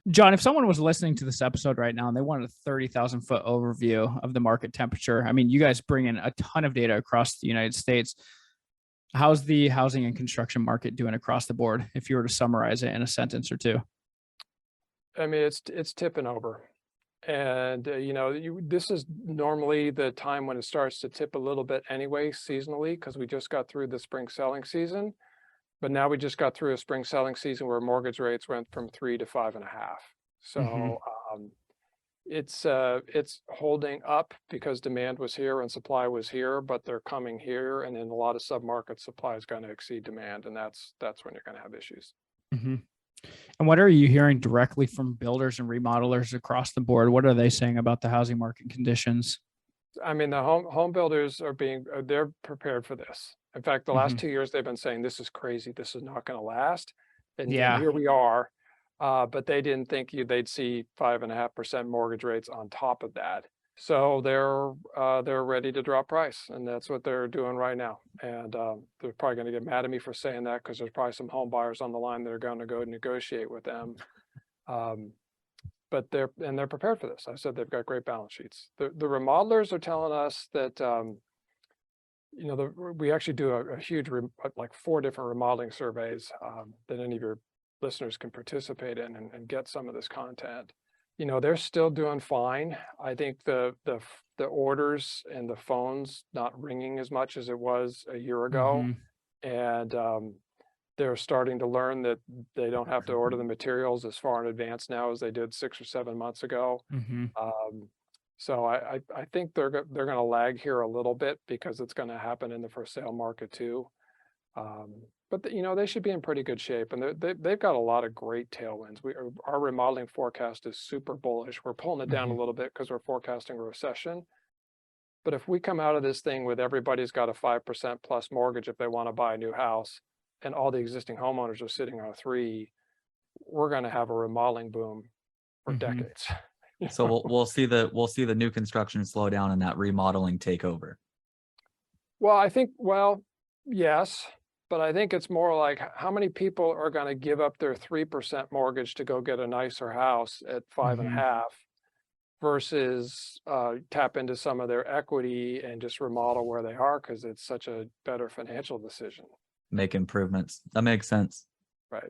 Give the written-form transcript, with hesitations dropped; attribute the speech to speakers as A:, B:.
A: John, if someone was listening to this episode right now and they wanted a 30,000 foot overview of the market temperature, I mean, you guys bring in a ton of data across the United States. How's the housing and construction market doing across the board, if you were to summarize it in a sentence or two?
B: I mean, it's tipping over. And, this is normally the time when it starts to tip a little bit anyway, seasonally, because we just got through the spring selling season. But now we just got through a spring selling season where mortgage rates went from 3 to 5.5. So it's holding up because demand was here and supply was here, but they're coming here. And in a lot of submarkets, supply is going to exceed demand. And that's when you're going to have issues.
A: Mm-hmm. And what are you hearing directly from builders and remodelers across the board? What are they saying about the housing market conditions?
B: I mean, the home builders they're prepared for this. In fact, the last 2 years they've been saying this is crazy. This is not going to last. And here we are. But they didn't think they'd see 5.5% mortgage rates on top of that. So they're ready to drop price, and that's what they're doing right now. And they're probably going to get mad at me for saying that because there's probably some home buyers on the line that are going to go negotiate with them. But they're prepared for this. I said they've got great balance sheets. The remodelers are telling us that we actually do a huge like 4 different remodeling surveys that any of your listeners can participate in and get some of this content. They're still doing fine. I think the orders and the phones not ringing as much as it was a year ago. And they're starting to learn that they don't have to order the materials as far in advance now as they did 6 or 7 months ago. So I think they're going to lag here a little bit because it's going to happen in the for sale market too. But they should be in pretty good shape, and they've got a lot of great tailwinds. Our remodeling forecast is super bullish. We're pulling it down a little bit because we're forecasting a recession. But if we come out of this thing with everybody's got a 5% plus mortgage if they want to buy a new house, and all the existing homeowners are sitting on a 3, we're going to have a remodeling boom for decades.
C: So we'll see the new construction slow down and that remodeling take over.
B: Well, yes. But I think it's more like how many people are going to give up their 3% mortgage to go get a nicer house at 5.5 versus tap into some of their equity and just remodel where they are because it's such a better financial decision.
C: Make improvements. That makes sense.
B: Right.